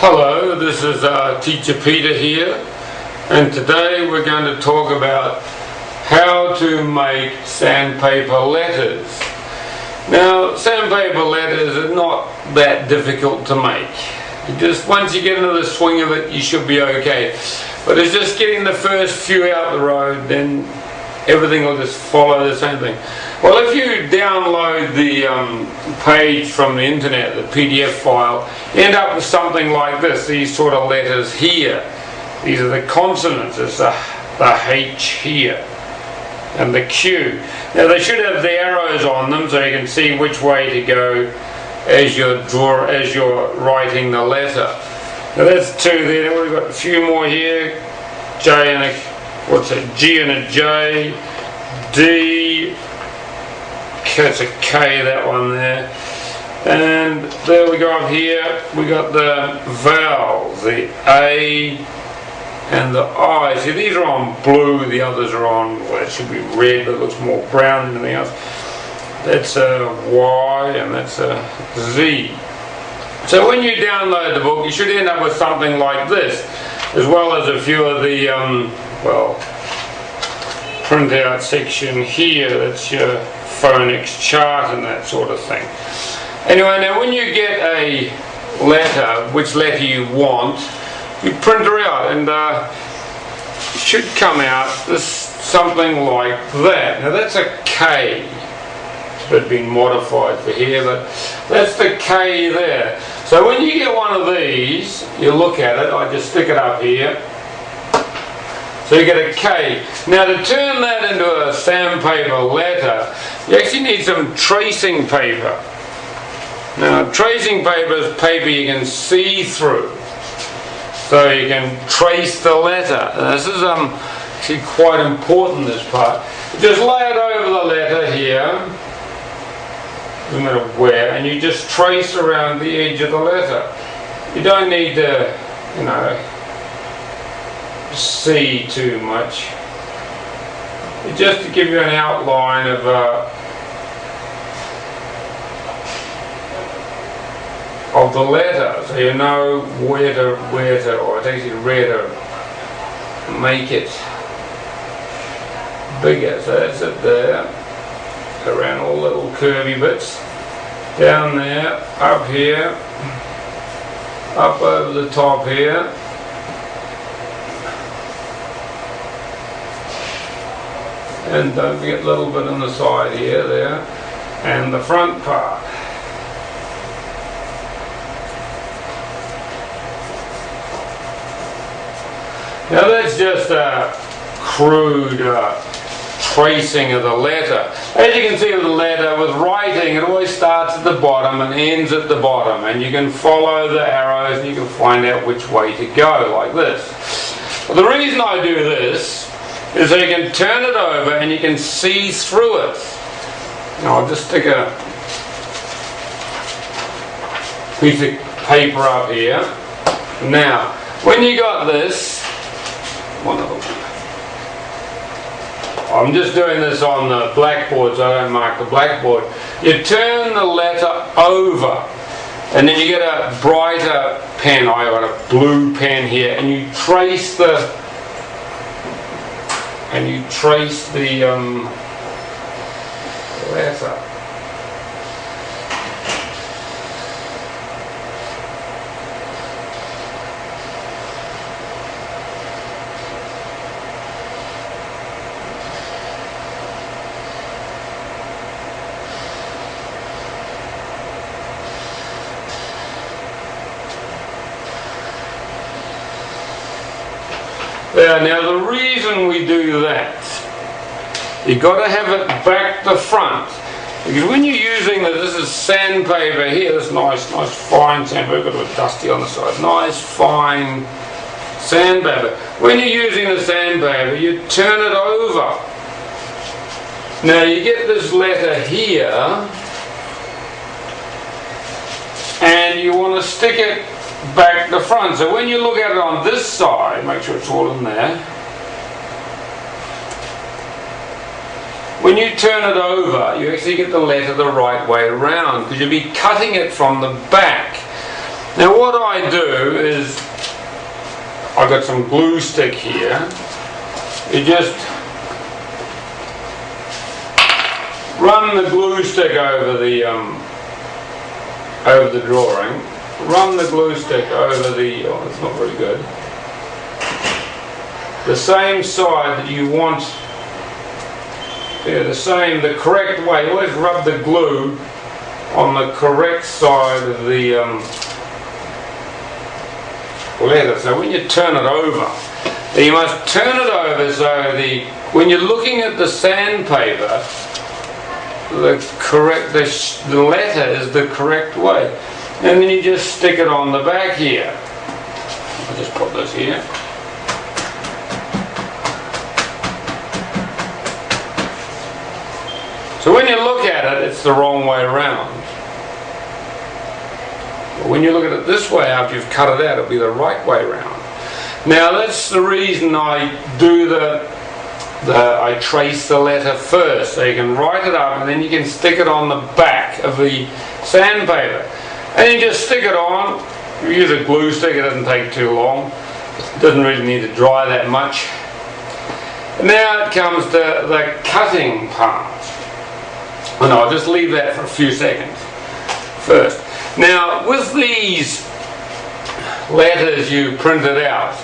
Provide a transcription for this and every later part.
Hello, this is Teacher Peter here, and today we're going to talk about how to make sandpaper letters. Now, sandpaper letters are not that difficult to make. Once you get into the swing of it, you should be okay. But it's just getting the first few out the road, then everything will just follow the same thing. Well, if you download the page from the internet, the PDF file, you end up with something like this, these sort of letters here. These are the consonants. It's the H here and the Q. Now they should have the arrows on them so you can see which way to go as you're writing the letter. Now that's two there. Now we've got a few more here. J and a G and a J, D, it's a K, that one there, and there we go up here, we got the vowels, the A and the I. See, these are on blue, the others are on, well, it should be red, but it looks more brown than anything else. That's a Y and that's a Z. So when you download the book, you should end up with something like this, as well as a few of the printout section here. That's your phonics chart and that sort of thing. Anyway, now when you get a letter, which letter you want, you print her out, and it should come out something like that. Now that's a K. It's been modified for here, but that's the K there. So when you get one of these, you look at it. I just stick it up here. So you get a K. Now to turn that into a sandpaper letter, you actually need some tracing paper. Now tracing paper is paper you can see through, so you can trace the letter. Now, this is actually quite important, this part. Just lay it over the letter here, no matter where, and you just trace around the edge of the letter. You don't need to, see too much. It's just to give you an outline of the letter, so you know where to, or it takes you where to make it bigger. So that's it there, around all the little curvy bits, down there, up here, up over the top here, and don't forget a little bit on the side here, there, and the front part. Now that's just a crude tracing of the letter. As you can see with the letter, with writing, it always starts at the bottom and ends at the bottom, and you can follow the arrows and you can find out which way to go, like this. Well, the reason I do this is so you can turn it over and you can see through it. Now I'll just stick a piece of paper up here. Now, when you got this, I'm just doing this on the blackboard so I don't mark the blackboard. You turn the letter over and then you get a brighter pen. I got a blue pen here, and you trace the letter. Now the reason we do that, you've got to have it back to front, because when you're using this is sandpaper here, this nice fine sandpaper, got a bit dusty on the side, nice fine sandpaper. When you're using the sandpaper, you turn it over. Now you get this letter here, and you want to stick it back to front. So when you look at it on this side, make sure it's all in there. When you turn it over, you actually get the letter the right way around, because you'll be cutting it from the back. Now what I do is, I've got some glue stick here. You just run the glue stick over the drawing. Run the glue stick over the, oh, it's not very good. The same side that you want, yeah, the correct way. Always rub the glue on the correct side of the letter. So when you turn it over, you must turn it over so when you're looking at the sandpaper, the letter is the correct way. And then you just stick it on the back here. I'll just put this here. So when you look at it, it's the wrong way around. But when you look at it this way, after you've cut it out, it'll be the right way around. Now that's the reason I do I trace the letter first, so you can write it up and then you can stick it on the back of the sandpaper. And you just stick it on. You use a glue stick, it doesn't take too long. It doesn't really need to dry that much. And now it comes to the cutting part. And I'll just leave that for a few seconds first. Now with these letters you printed out,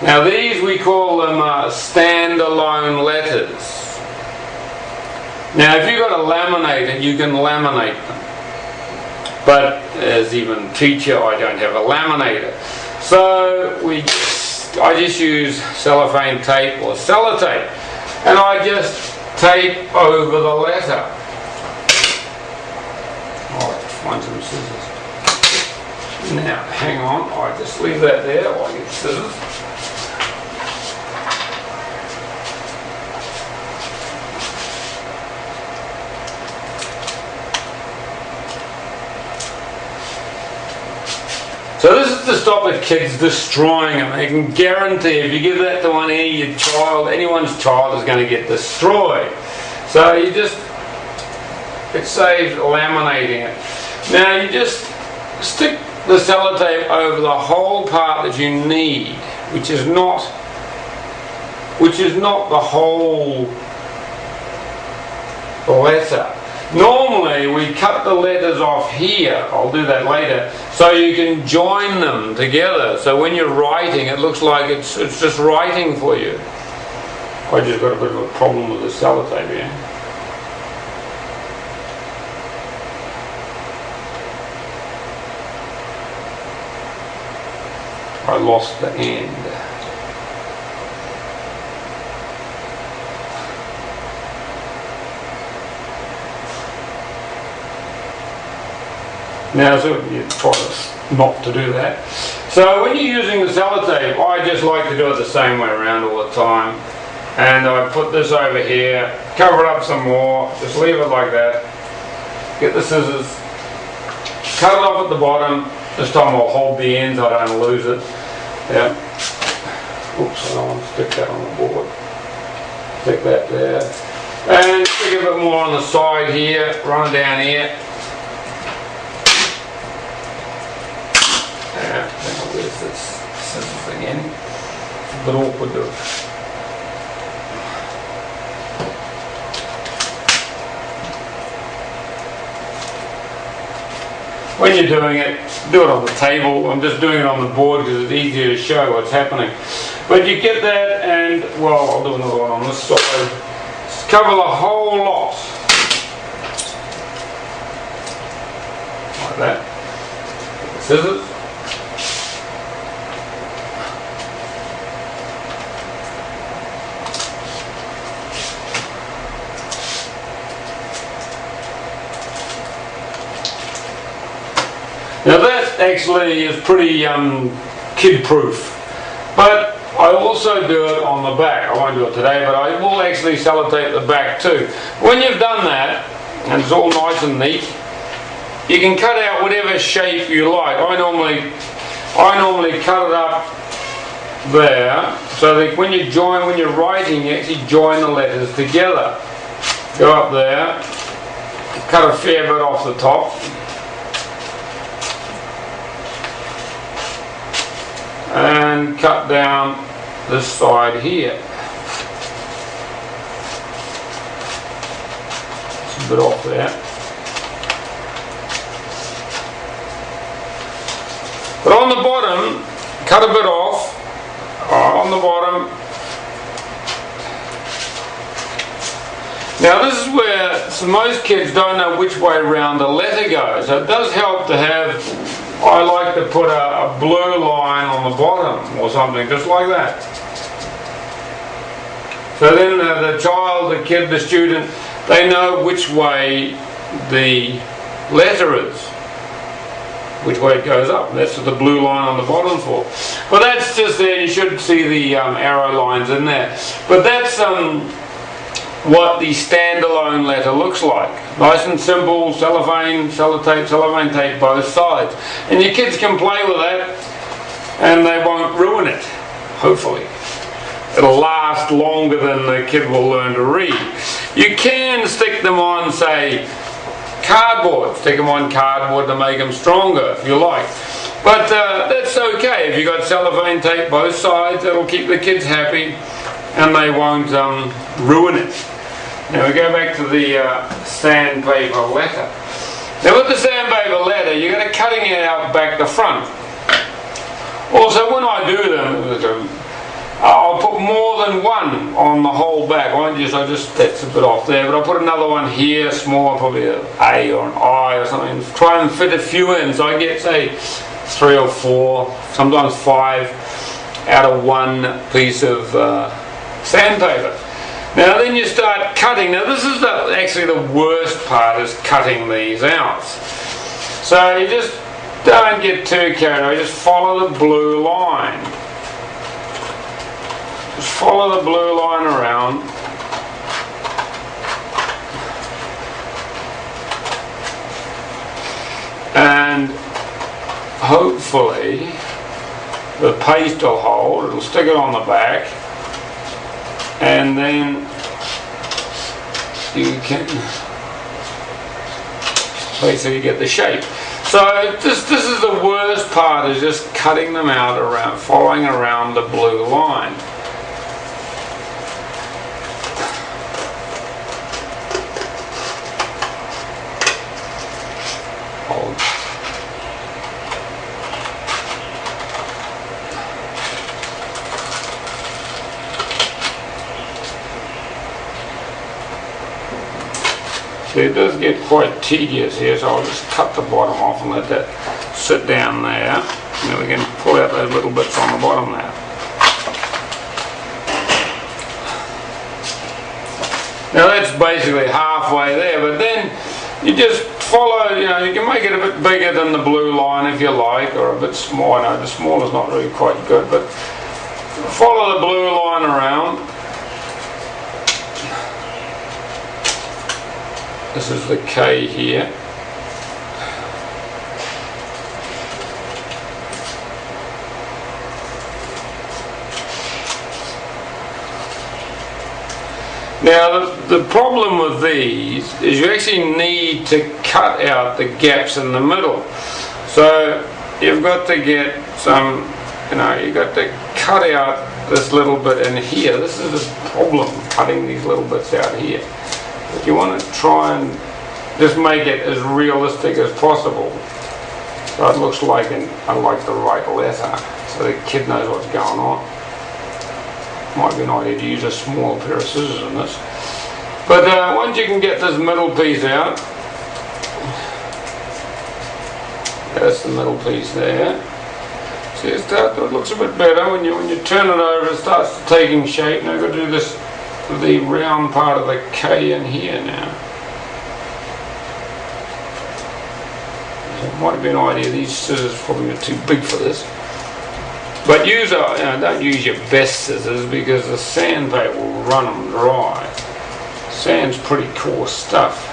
now these we call them standalone letters. Now if you've got a laminator, you can laminate them. But as even teacher, I don't have a laminator. So I just use cellophane tape or sellotape, and I just tape over the letter. I'll have to find some scissors. Now, hang on, I just leave that there while I get scissors. So this is to stop the kids destroying them. I can guarantee if you give that to anyone's child is going to get destroyed. So it saves laminating it. Now you just stick the sellotape over the whole part that you need, which is not the whole letter. Normally we cut the letters off here, I'll do that later, so you can join them together. So when you're writing, it looks like it's just writing for you. I just got a bit of a problem with the sellotape here. I lost the end. Now, so you try not to do that. So when you're using the sellotape, I just like to do it the same way around all the time. And I put this over here, cover it up some more, just leave it like that. Get the scissors, cut it off at the bottom. This time I'll hold the ends, I don't lose it. Yeah. Oops, I don't want to stick that on the board. Stick that there. And stick a bit more on the side here, run down here. Yeah, then I'll lose this scissors again. It's a bit awkward to it. When you're doing it, do it on the table. I'm just doing it on the board because it's easier to show what's happening. But you get that, and well, I'll do another one on this side. Just cover the whole lot. Like that. Get the scissors. Now that actually is pretty kid-proof, but I also do it on the back. I won't do it today, but I will actually sellotape the back too. When you've done that, and it's all nice and neat, you can cut out whatever shape you like. I normally cut it up there, so that when you're writing, you actually join the letters together. Go up there, cut a fair bit off the top. and cut down this side here. It's a bit off there. But on the bottom, cut a bit off, on the bottom. Now this is where most kids don't know which way around the letter goes. So it does help to have, I like to put a blue line on the bottom or something, just like that. So then the child, the kid, the student, they know which way the letter is, which way it goes up. That's what the blue line on the bottom for. Well, that's just there. You should see the arrow lines in there. But that's what the standalone letter looks like. Nice and simple, cellophane, sellotape, cellophane tape both sides. And your kids can play with that and they won't ruin it, hopefully. It'll last longer than the kid will learn to read. You can stick them on, say, cardboard. Stick them on cardboard to make them stronger if you like. But that's okay. If you've got cellophane tape both sides, it'll keep the kids happy and they won't ruin it. Now we go back to the sandpaper letter. Now with the sandpaper letter, you've got to cutting it out back to front. Also when I do them, I'll put more than one on the whole back. That's a bit off there, but I'll put another one here, smaller, probably an A or an I or something. Try and fit a few in, so I get, say, 3 or 4, sometimes 5 out of one piece of sandpaper. Now then you start cutting. Now this is actually the worst part, is cutting these out. So you just don't get too carried away, just follow the blue line. Just follow the blue line around. And hopefully the paste will hold. It'll stick it on the back. And then you can basically get the shape. So this is the worst part, is just cutting them out around, following around the blue line. See, it does get quite tedious here, so I'll just cut the bottom off and let that sit down there. And then we can pull out those little bits on the bottom there. Now that's basically halfway there, but then you just follow, you can make it a bit bigger than the blue line if you like, or a bit smaller. No, the small is not really quite good, but follow the blue line around. This is the K here. Now the problem with these is you actually need to cut out the gaps in the middle. So you've got to get some, you've got to cut out this little bit in here. This is the problem, cutting these little bits out here. But you want to try and just make it as realistic as possible, so it looks like the right letter, so the kid knows what's going on. Might be an idea to use a small pair of scissors in this. But once you can get this middle piece out, that's the middle piece there. See, it looks a bit better when you turn it over. It starts taking shape. Now I've got to do this. The round part of the K in here now. So it might be an idea. These scissors probably are too big for this. But don't use your best scissors, because the sandpaper will run them dry. Sand's pretty coarse stuff.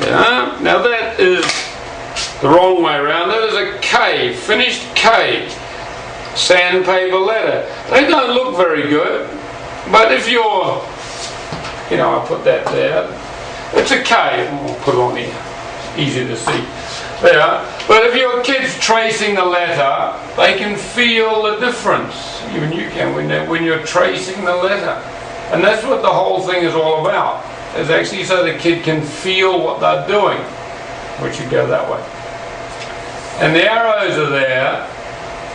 Yeah, now that is the wrong way around. That is a K, finished K, sandpaper letter. They don't look very good, but if you're, I put that there. It's a K. We'll put it on here. Easy to see. There. But if your kid's tracing the letter, they can feel the difference. Even you can when you're tracing the letter. And that's what the whole thing is all about. It's actually so the kid can feel what they're doing. Which you go that way. And the arrows are there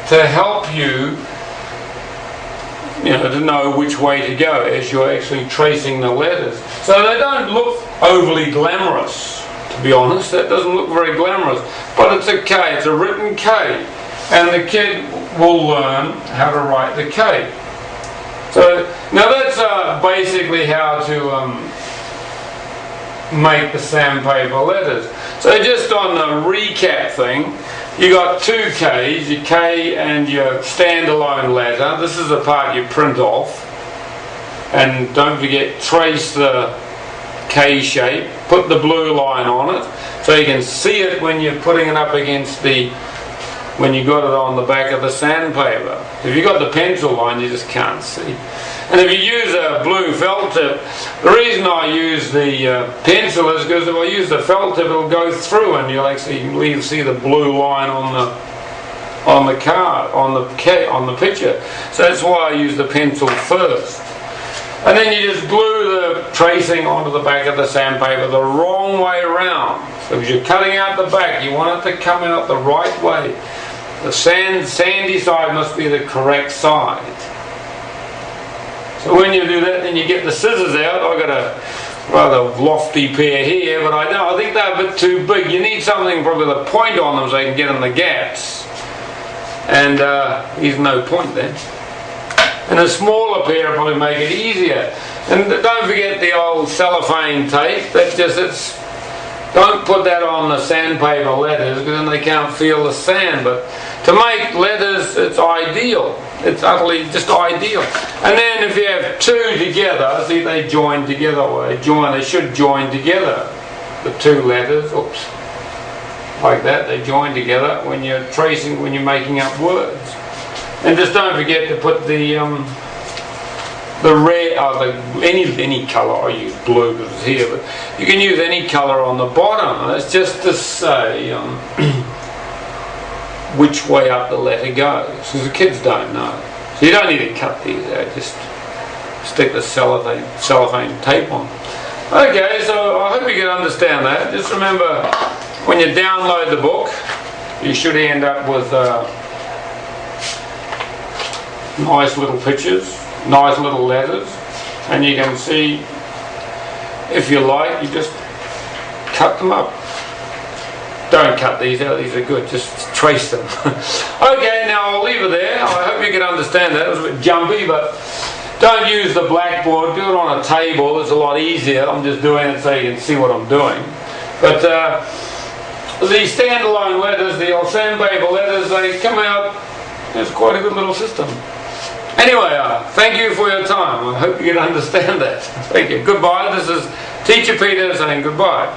to help you, to know which way to go as you're actually tracing the letters. So they don't look overly glamorous, to be honest. That doesn't look very glamorous. But it's a K, it's a written K. And the kid will learn how to write the K. So now that's basically how to make the sandpaper letters. So just on the recap thing, you got two K's, your K and your standalone letter. This is the part you print off. And don't forget, trace the K shape, put the blue line on it, so you can see it when you're putting it up against when you got it on the back of the sandpaper. If you got the pencil line, you just can't see. And if you use a blue felt tip, the reason I use the pencil is because if I use the felt tip, it'll go through and you'll actually see the blue line on the card, on the picture. So that's why I use the pencil first. And then you just glue the tracing onto the back of the sandpaper the wrong way around. So as you're cutting out the back, you want it to come out the right way. The sandy side must be the correct side. So when you do that, then you get the scissors out. I've got a rather lofty pair here, but I think they're a bit too big. You need something probably with a point on them so you can get in the gaps. And there's no point then. And a smaller pair will probably make it easier. And don't forget the old cellophane tape. Don't put that on the sandpaper letters because then they can't feel the sand. But to make letters, it's ideal. It's utterly just ideal. And then if you have two together, see they join together, or they should join together. The two letters, like that, they join together when you're tracing, when you're making up words. And just don't forget to put the red, any colour. I use blue because it's here, but you can use any colour on the bottom. That's just to say which way up the letter goes, because the kids don't know. So you don't need to cut these out. Just stick the cellophane tape on. Okay, so I hope you can understand that. Just remember, when you download the book, you should end up with nice little pictures, nice little letters, and you can see, if you like, you just cut them up. Don't cut these out, these are good, just trace them. Okay, now I'll leave it there. I hope you can understand that. It was a bit jumpy, but don't use the blackboard, do it on a table, it's a lot easier. I'm just doing it so you can see what I'm doing. But the standalone letters, the old sandpaper letters, they come out, it's quite a good little system. Anyway, thank you for your time. I hope you can understand that. Thank you. Goodbye. This is Teacher Peter saying goodbye.